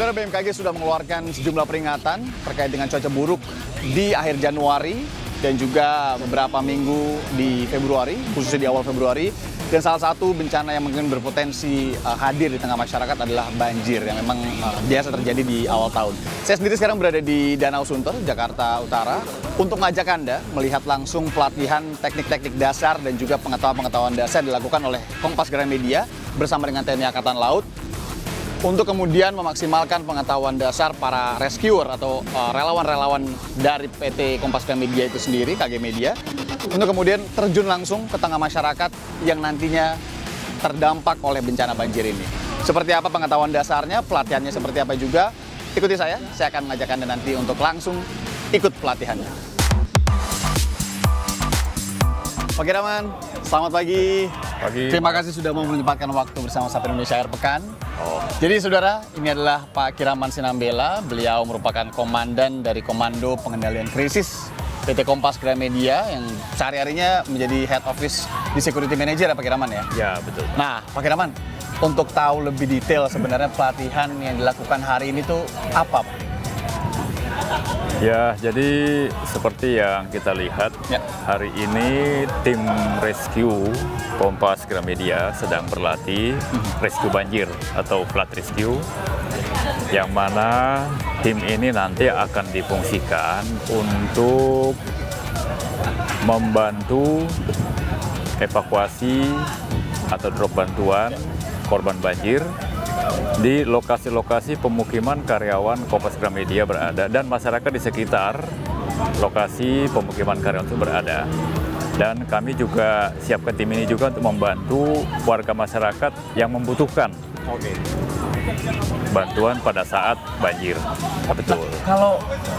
Saudara, BMKG sudah mengeluarkan sejumlah peringatan terkait dengan cuaca buruk di akhir Januari dan juga beberapa minggu di Februari, khususnya di awal Februari. Dan salah satu bencana yang mungkin berpotensi hadir di tengah masyarakat adalah banjir yang memang biasa terjadi di awal tahun. Saya sendiri sekarang berada di Danau Sunter, Jakarta Utara, untuk mengajak Anda melihat langsung pelatihan teknik-teknik dasar dan juga pengetahuan-pengetahuan dasar dilakukan oleh Kompas Gramedia bersama dengan TNI Angkatan Laut untuk kemudian memaksimalkan pengetahuan dasar para rescuer atau relawan-relawan dari PT Kompas Gramedia itu sendiri, KG Media, untuk kemudian terjun langsung ke tengah masyarakat yang nantinya terdampak oleh bencana banjir ini. Seperti apa pengetahuan dasarnya, pelatihannya seperti apa juga, ikuti saya akan mengajak Anda nanti untuk langsung ikut pelatihannya. Pak Kiraman, selamat pagi. Terima kasih sudah mau menyempatkan waktu bersama Sapa Indonesia Air Pekan. Jadi saudara, ini adalah Pak Kiraman Sinambela. Beliau merupakan komandan dari Komando Pengendalian Krisis PT Kompas Gramedia yang sehari-harinya menjadi head office di security manager ya Pak Kiraman ya? Ya, betul. Nah Pak Kiraman, untuk tahu lebih detail sebenarnya pelatihan yang dilakukan hari ini tuh apa Pak? Ya, jadi seperti yang kita lihat, hari ini tim rescue Kompas Gramedia sedang berlatih rescue banjir atau flood rescue, yang mana tim ini nanti akan difungsikan untuk membantu evakuasi atau drop bantuan korban banjir di lokasi-lokasi pemukiman karyawan Kompas Gramedia berada dan masyarakat di sekitar lokasi pemukiman karyawan itu berada. Dan kami juga siapkan tim ini juga untuk membantu warga masyarakat yang membutuhkan bantuan pada saat banjir. Betul. Nah, kalau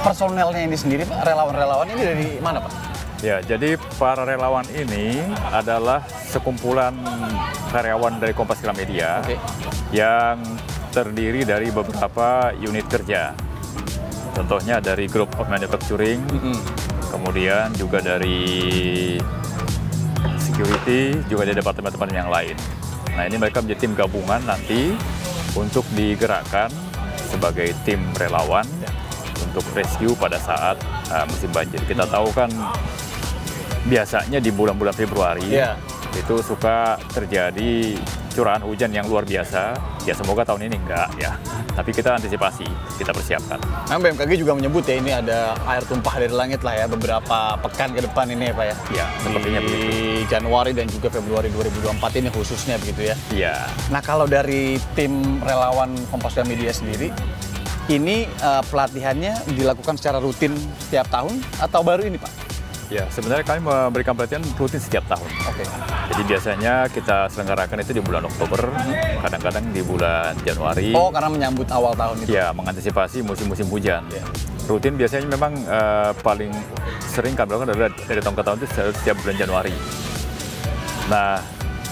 personelnya ini sendiri Pak, relawan-relawan ini dari mana Pak? Ya, jadi para relawan ini adalah sekumpulan karyawan dari Kompas Gramedia yang terdiri dari beberapa unit kerja. Contohnya dari Group of Manufacturing, kemudian juga dari security, juga dari departemen-departemen yang lain. Nah, ini mereka menjadi tim gabungan nanti untuk digerakkan sebagai tim relawan untuk rescue pada saat musim banjir. Kita tahu kan biasanya di bulan-bulan Februari itu suka terjadi curahan hujan yang luar biasa. Ya semoga tahun ini enggak ya. Tapi kita antisipasi, kita persiapkan. Nah, BMKG juga menyebut ya ini ada air tumpah dari langit lah ya beberapa pekan ke depan ini ya Pak ya. Iya, sepertinya begitu. Di Januari dan juga Februari 2024 ini khususnya begitu ya. Iya. Nah, kalau dari tim relawan Kompas Gramedia sendiri, ini pelatihannya dilakukan secara rutin setiap tahun atau baru ini Pak? Ya, sebenarnya kami memberikan pelatihan rutin setiap tahun. Jadi biasanya kita selenggarakan itu di bulan Oktober, kadang-kadang di bulan Januari. Oh, karena menyambut awal tahun itu? Ya, mengantisipasi musim-musim hujan. Rutin biasanya memang paling sering kami lakukan adalah dari tahun ke tahun itu setiap bulan Januari. Nah,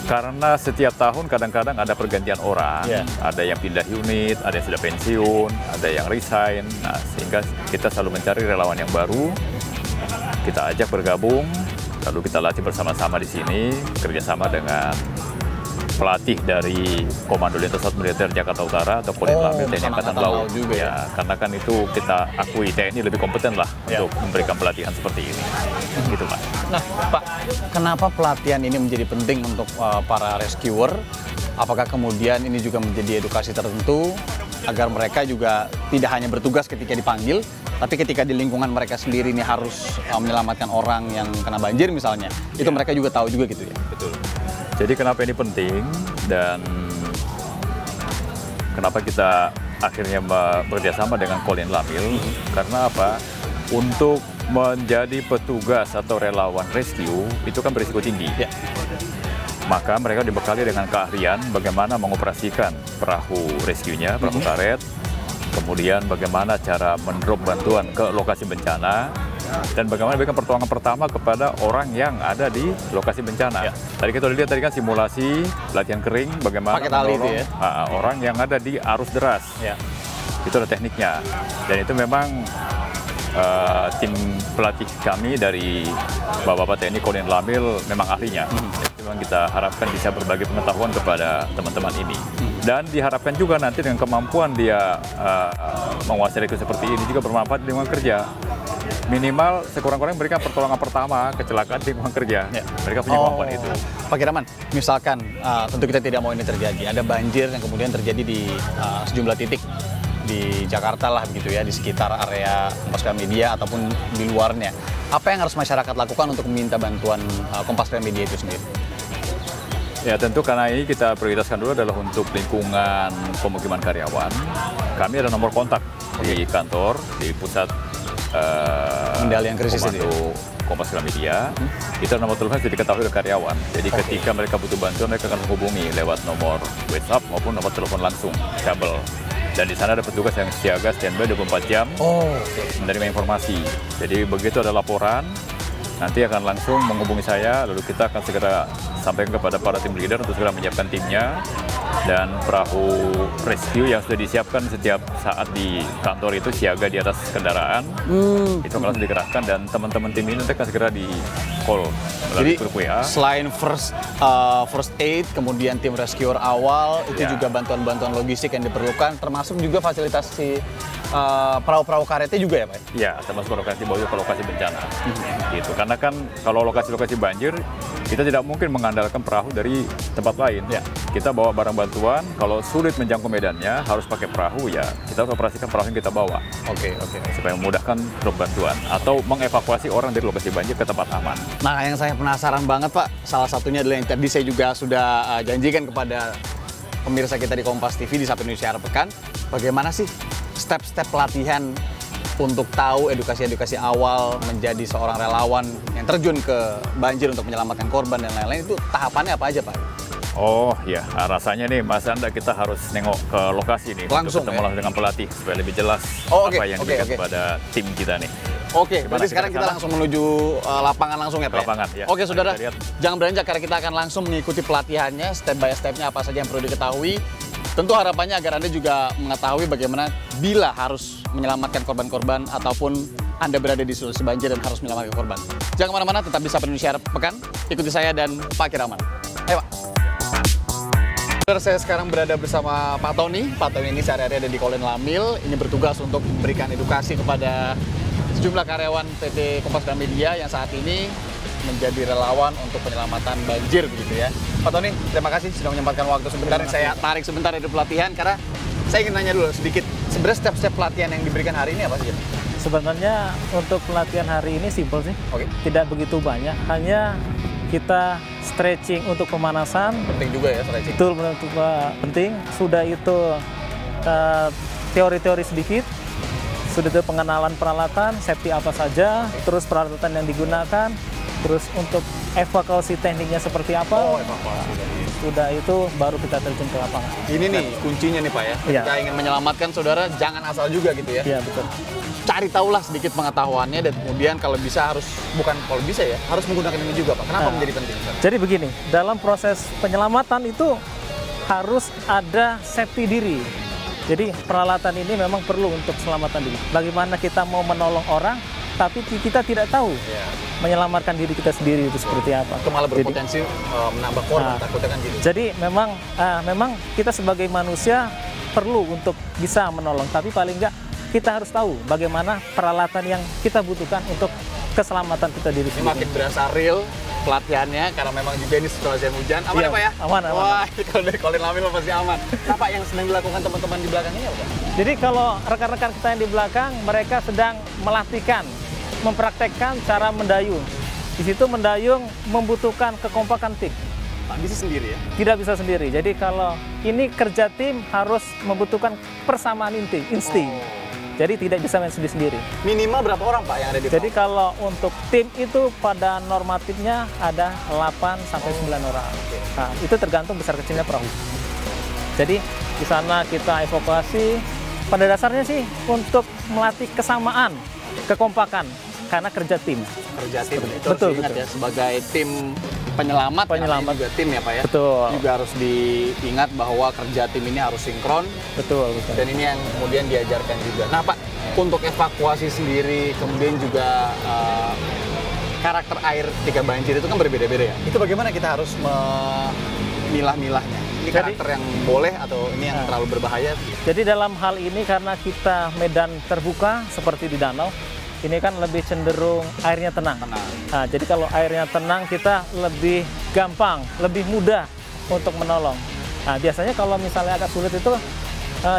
karena setiap tahun kadang-kadang ada pergantian orang, ada yang pindah unit, ada yang sudah pensiun, ada yang resign. Nah, sehingga kita selalu mencari relawan yang baru. Kita ajak bergabung, lalu kita latih bersama-sama di sini, kerjasama dengan pelatih dari Komando Lintas Laut Militer Jakarta Utara atau Kodim Lamil TNI Angkatan Laut. Ya, karena kan itu kita akui TNI lebih kompeten lah untuk memberikan pelatihan seperti ini. Gitu Pak. Nah Pak, kenapa pelatihan ini menjadi penting untuk para rescuer? Apakah kemudian ini juga menjadi edukasi tertentu agar mereka juga tidak hanya bertugas ketika dipanggil, tapi ketika di lingkungan mereka sendiri ini harus menyelamatkan orang yang kena banjir misalnya, itu mereka juga tahu juga gitu ya? Betul. Jadi kenapa ini penting dan kenapa kita akhirnya bekerjasama dengan Kodim Lamil? Karena apa? Untuk menjadi petugas atau relawan rescue itu kan berisiko tinggi. Maka mereka dibekali dengan keahlian bagaimana mengoperasikan perahu rescue-nya, perahu karet, kemudian bagaimana cara mendrop bantuan ke lokasi bencana, dan bagaimana memberikan pertolongan pertama kepada orang yang ada di lokasi bencana. Tadi kita lihat tadi kan simulasi latihan kering, bagaimana menolong orang yang ada di arus deras. Itu ada tekniknya, dan itu memang tim pelatih kami dari Bapak-Bapak TNI Kodim Lamil memang ahlinya. memang kita harapkan bisa berbagi pengetahuan kepada teman-teman ini. Dan diharapkan juga nanti dengan kemampuan dia menguasai risiko seperti ini juga bermanfaat di lingkungan kerja. Minimal sekurang-kurangnya memberikan pertolongan pertama kecelakaan di lingkungan kerja. Ya. Mereka punya kemampuan itu. Pak Kiraman, misalkan tentu kita tidak mau ini terjadi. Ada banjir yang kemudian terjadi di sejumlah titik di Jakarta lah begitu ya, di sekitar area Kompas Gramedia ataupun di luarnya. Apa yang harus masyarakat lakukan untuk meminta bantuan Kompas Gramedia itu sendiri? Ya tentu karena ini kita prioritaskan dulu adalah untuk lingkungan pemukiman karyawan. Kami ada nomor kontak di kantor, di pusat Pengendalian krisis komando Kompas Gramedia. Itu nomor telepon sudah diketahui oleh karyawan. Jadi ketika mereka butuh bantuan, mereka akan menghubungi lewat nomor WhatsApp maupun nomor telepon langsung, kabel. Dan di sana ada petugas yang siaga standby 24 jam menerima informasi. Jadi begitu ada laporan, nanti akan langsung menghubungi saya, lalu kita akan segera sampaikan kepada para tim leader untuk segera menyiapkan timnya. Dan perahu rescue yang sudah disiapkan setiap saat di kantor itu siaga di atas kendaraan, itu akan langsung dikerahkan dan teman-teman tim ini nanti akan segera di call melalui grup WA. Selain first aid, kemudian tim rescuer awal, itu juga bantuan-bantuan logistik yang diperlukan, termasuk juga fasilitasi perahu-perahu karetnya juga ya Pak? Iya, termasuk perahu karet dibawa ke lokasi bencana. Gitu. Karena kan kalau lokasi-lokasi banjir, kita tidak mungkin mengandalkan perahu dari tempat lain. Ya. Kita bawa barang bantuan, kalau sulit menjangkau medannya, harus pakai perahu ya, kita harus operasikan perahu yang kita bawa. Oke. Supaya memudahkan truk bantuan atau mengevakuasi orang dari lokasi banjir ke tempat aman. Nah, yang saya penasaran banget Pak, salah satunya adalah yang tadi saya juga sudah janjikan kepada pemirsa kita di Kompas TV di Sapa Indonesia Akhir Pekan, bagaimana sih step-step pelatihan untuk tahu edukasi-edukasi awal menjadi seorang relawan yang terjun ke banjir untuk menyelamatkan korban dan lain-lain, itu tahapannya apa aja Pak? Oh ya, rasanya nih Mas Anda kita harus nengok ke lokasi nih langsung untuk ketemu dengan pelatih supaya lebih jelas apa yang diberikan kepada tim kita nih. Oke, berarti sekarang kita langsung menuju lapangan langsung ya Pak? Lapangan, ya. Oke saudara, jangan beranjak karena kita akan langsung mengikuti pelatihannya, step by step-nya apa saja yang perlu diketahui. Tentu harapannya agar Anda juga mengetahui bagaimana bila harus menyelamatkan korban-korban ataupun Anda berada di situasi banjir dan harus menyelamatkan korban. Jangan kemana-mana, tetap di Sapa Indonesia Akhir Pekan. Ikuti saya dan Pak Kiraman. Ayo Pak. Saya sekarang berada bersama Pak Tony. Pak Tony ini sehari-hari ada di Kolen Lamil. Ini bertugas untuk memberikan edukasi kepada sejumlah karyawan PT Kompas Gramedia yang saat ini menjadi relawan untuk penyelamatan banjir begitu ya. Pak Tony, terima kasih sudah menyempatkan waktu sebentar. Saya tarik sebentar dari pelatihan karena saya ingin nanya dulu sedikit. Sebenarnya step-step pelatihan yang diberikan hari ini apa saja? Sebenarnya untuk pelatihan hari ini simpel sih. Tidak begitu banyak, hanya kita stretching untuk pemanasan. Penting juga ya stretching. Betul, penting. Sudah itu teori-teori sedikit. Sudah itu pengenalan peralatan, safety apa saja, terus peralatan yang digunakan, terus untuk evakuasi tekniknya seperti apa. Sudah itu baru kita terjun ke lapangan. Ini nih kuncinya nih Pak ya. Ketika ingin menyelamatkan saudara, jangan asal juga gitu ya. Iya betul. Cari tahulah sedikit pengetahuannya dan kemudian kalau bisa harus, kalau bisa ya, harus menggunakan ini juga Pak. Kenapa menjadi penting? Jadi begini, dalam proses penyelamatan itu harus ada safety diri. Jadi peralatan ini memang perlu untuk keselamatan diri. Bagaimana kita mau menolong orang, tapi kita tidak tahu menyelamatkan diri kita sendiri itu seperti apa. Itu malah berpotensi menambah korban, takutnya kan gitu. Jadi memang kita sebagai manusia perlu untuk bisa menolong, tapi paling enggak kita harus tahu bagaimana peralatan yang kita butuhkan untuk keselamatan kita diri sendiri. Ini makin berasa real pelatihannya karena memang juga ini situasi hujan. Aman ya Pak ya? Aman. Wah, kalau dari Kolen Lamil pasti aman. Apa yang sedang dilakukan teman-teman di belakang ini apa? Jadi kalau rekan-rekan kita yang di belakang, mereka sedang melatihkan, mempraktekkan cara mendayung. Di situ mendayung membutuhkan kekompakan tim. Bisa sendiri ya? Tidak bisa sendiri. Jadi kalau ini kerja tim harus membutuhkan persamaan insting. Jadi tidak bisa main sendiri-sendiri. Minimal berapa orang Pak yang ada di Jadi kalau untuk tim itu pada normatifnya ada 8-9 orang. Nah, itu tergantung besar kecilnya perahu. Jadi di sana kita evakuasi. Pada dasarnya sih untuk melatih kesamaan, kekompakan karena kerja tim. Kerja tim. Itu betul, ingat ya sebagai tim penyelamat juga tim ya Pak ya. Betul. Juga harus diingat bahwa kerja tim ini harus sinkron. Betul. Dan ini yang kemudian diajarkan juga. Nah Pak, untuk evakuasi sendiri, kemudian juga karakter air ketika banjir itu kan berbeda-beda ya. Itu bagaimana kita harus memilah-milahnya? Ini karakter yang boleh atau ini yang terlalu berbahaya? Jadi dalam hal ini karena kita medan terbuka seperti di danau, ini kan lebih cenderung airnya tenang. Nah, jadi kalau airnya tenang kita lebih gampang, lebih mudah untuk menolong. Nah, biasanya kalau misalnya agak sulit itu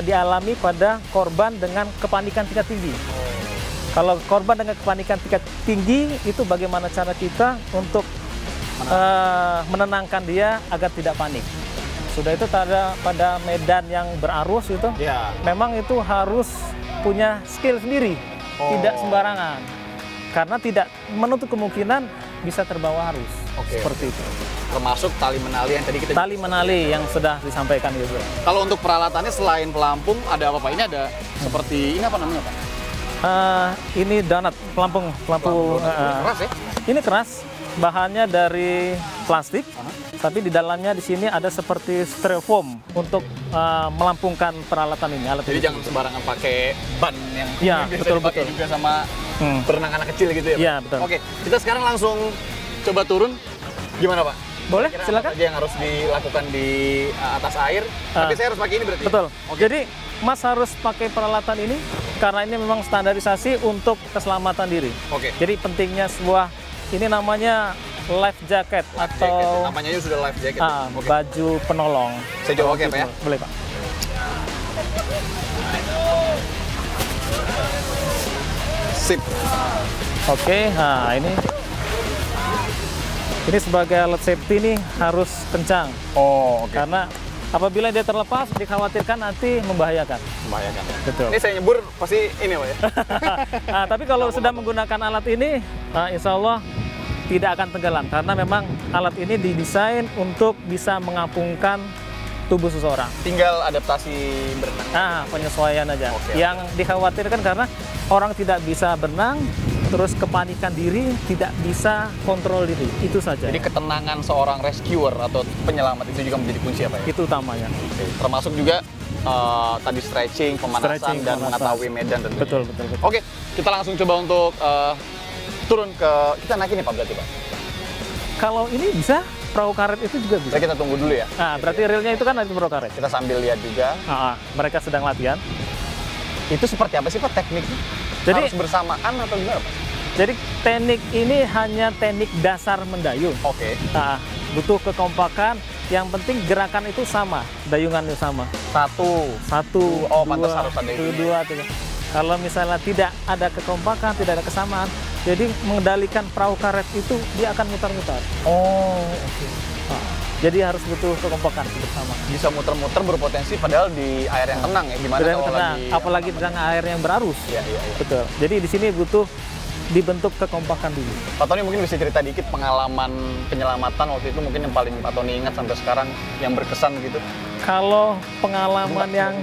dialami pada korban dengan kepanikan tingkat tinggi. Kalau korban dengan kepanikan tingkat tinggi, itu bagaimana cara kita untuk menenangkan dia agar tidak panik. Sudah itu pada medan yang berarus itu, memang itu harus punya skill sendiri, tidak sembarangan. Karena tidak menutup kemungkinan bisa terbawa arus. Seperti itu. Termasuk tali menali yang tadi kita tali menali yang sudah disampaikan gitu. Kalau untuk peralatannya selain pelampung ada apa Pak? Ini ada seperti ini apa namanya Pak? Ini donat, pelampung keras ya? Ini keras, bahannya dari plastik, tapi di dalamnya di sini ada seperti styrofoam untuk melampungkan peralatan ini. Jadi jangan sembarangan pakai ban yang biasa dipakai juga sama berenang anak kecil gitu ya Pak? Iya, betul. Oke, kita sekarang langsung coba turun. Gimana Pak? Boleh, Kira-kira silakan. apa aja yang harus dilakukan di atas air? Tapi saya harus pakai ini berarti? Betul. Oke. Jadi Mas harus pakai peralatan ini karena ini memang standarisasi untuk keselamatan diri. Oke. Jadi pentingnya sebuah, ini namanya life jacket atau namanya sudah life jacket. baju penolong. Saya coba pakai Pak ya? Boleh Pak. Sip. Oke, nah ini sebagai alat safety ini harus kencang. Karena apabila dia terlepas, dikhawatirkan nanti membahayakan. Betul. Ini saya nyebur pasti ini Pak ya? Nah, tapi kalau sudah menggunakan alat ini, insya Allah tidak akan tenggelam. Karena memang alat ini didesain untuk bisa mengapungkan tubuh seseorang. Tinggal adaptasi berenang. Penyesuaian aja. Yang dikhawatirkan karena orang tidak bisa berenang, terus kepanikan diri, tidak bisa kontrol diri, itu saja. Jadi ketenangan seorang rescuer atau penyelamat itu juga menjadi kunci apa ya? Itu utamanya. Termasuk juga tadi stretching, pemanasan, dan mengetahui medan tentunya. Betul. Oke, kita langsung coba untuk turun ke, kita naik ini Pak berarti Pak? Kalau ini bisa, perahu karet itu juga bisa. Kita tunggu dulu ya. Nah, berarti realnya itu kan ada perahu karet. Kita sambil lihat juga. Mereka sedang latihan. Itu seperti apa sih Pak tekniknya? Jadi, harus bersamaan atau gimana Pak? Jadi teknik ini hanya teknik dasar mendayung. Butuh kekompakan. Yang penting gerakan itu sama, dayungannya sama. Satu. Pantas harus ada dua. Kalau misalnya tidak ada kekompakan, tidak ada kesamaan, jadi mengendalikan perahu karet itu dia akan mutar-mutar. Jadi harus butuh kekompakan bersama. Bisa muter-muter berpotensi padahal di air yang tenang ya. Gimana kalau apalagi dengan air yang berarus. Iya. Betul. Jadi di sini butuh dibentuk kekompakan dulu. Pak Tony mungkin bisa cerita dikit pengalaman penyelamatan waktu itu mungkin yang paling Pak Tony ingat sampai sekarang yang berkesan gitu. Kalau pengalaman yang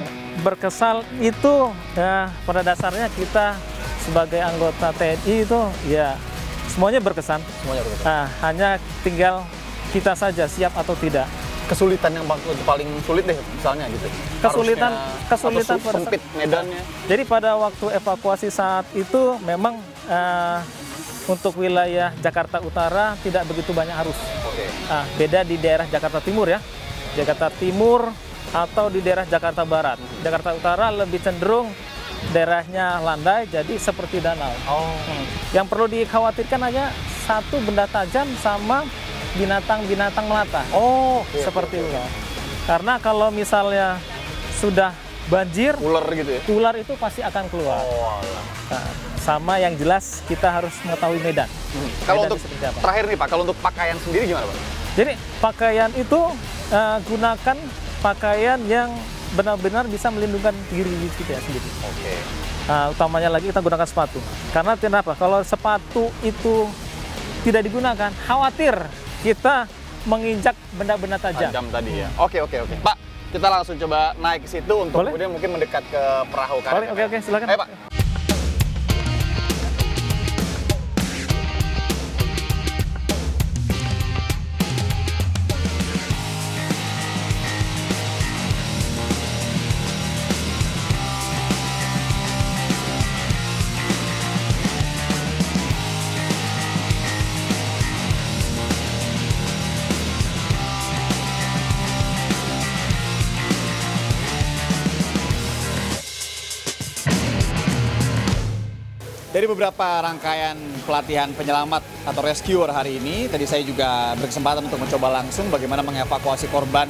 berkesan itu ya pada dasarnya kita sebagai anggota TNI itu ya semuanya berkesan. Hanya tinggal kita saja siap atau tidak. Kesulitan yang paling sulit deh misalnya gitu. Kesulitan sempit medannya. Jadi pada waktu evakuasi saat itu memang untuk wilayah Jakarta Utara tidak begitu banyak arus. Beda di daerah Jakarta Timur ya. Jakarta Timur atau di daerah Jakarta Barat. Jakarta Utara lebih cenderung daerahnya landai, jadi seperti danau. Yang perlu dikhawatirkan hanya satu benda tajam sama binatang-binatang melata. Seperti ular. Karena kalau misalnya sudah banjir, ular gitu ya? Ular itu pasti akan keluar. Sama yang jelas kita harus mengetahui medan. Kalau untuk terakhir nih Pak, kalau untuk pakaian sendiri gimana Pak? Jadi pakaian itu gunakan pakaian yang benar-benar bisa melindungi diri kita sendiri. Utamanya lagi kita gunakan sepatu. Karena kenapa? Kalau sepatu itu tidak digunakan, khawatir kita menginjak benda-benda tajam. Tadi ya. Oke. Pak, kita langsung coba naik ke situ untuk kemudian mungkin mendekat ke perahu karet. Oke, silakan. Ayo Pak. Dari beberapa rangkaian pelatihan penyelamat atau rescuer hari ini, tadi saya juga berkesempatan untuk mencoba langsung bagaimana mengevakuasi korban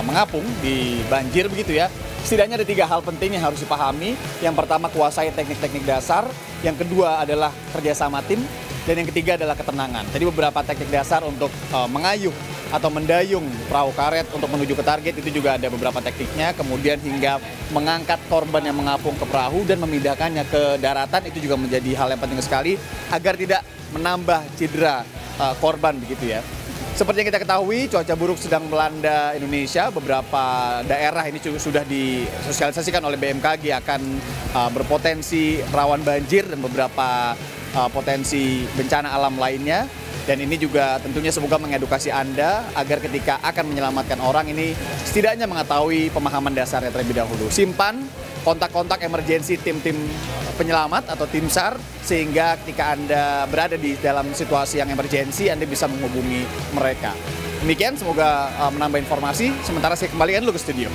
mengapung di banjir begitu ya. Setidaknya ada 3 hal penting yang harus dipahami. Yang pertama, kuasai teknik-teknik dasar. Yang kedua adalah kerjasama tim. Dan yang ketiga adalah ketenangan. Tadi beberapa teknik dasar untuk mengayuh atau mendayung perahu karet untuk menuju ke target itu juga ada beberapa tekniknya. Kemudian hingga mengangkat korban yang mengapung ke perahu dan memindahkannya ke daratan itu juga menjadi hal yang penting sekali agar tidak menambah cedera korban begitu ya. Seperti yang kita ketahui, cuaca buruk sedang melanda Indonesia. Beberapa daerah ini sudah disosialisasikan oleh BMKG akan berpotensi rawan banjir dan beberapa potensi bencana alam lainnya. Dan ini juga tentunya semoga mengedukasi Anda agar ketika akan menyelamatkan orang ini setidaknya mengetahui pemahaman dasarnya terlebih dahulu. Simpan kontak-kontak emergensi tim-tim penyelamat atau tim SAR sehingga ketika Anda berada di dalam situasi yang emergensi Anda bisa menghubungi mereka. Demikian, semoga menambah informasi. Sementara saya kembalikan dulu ke studio.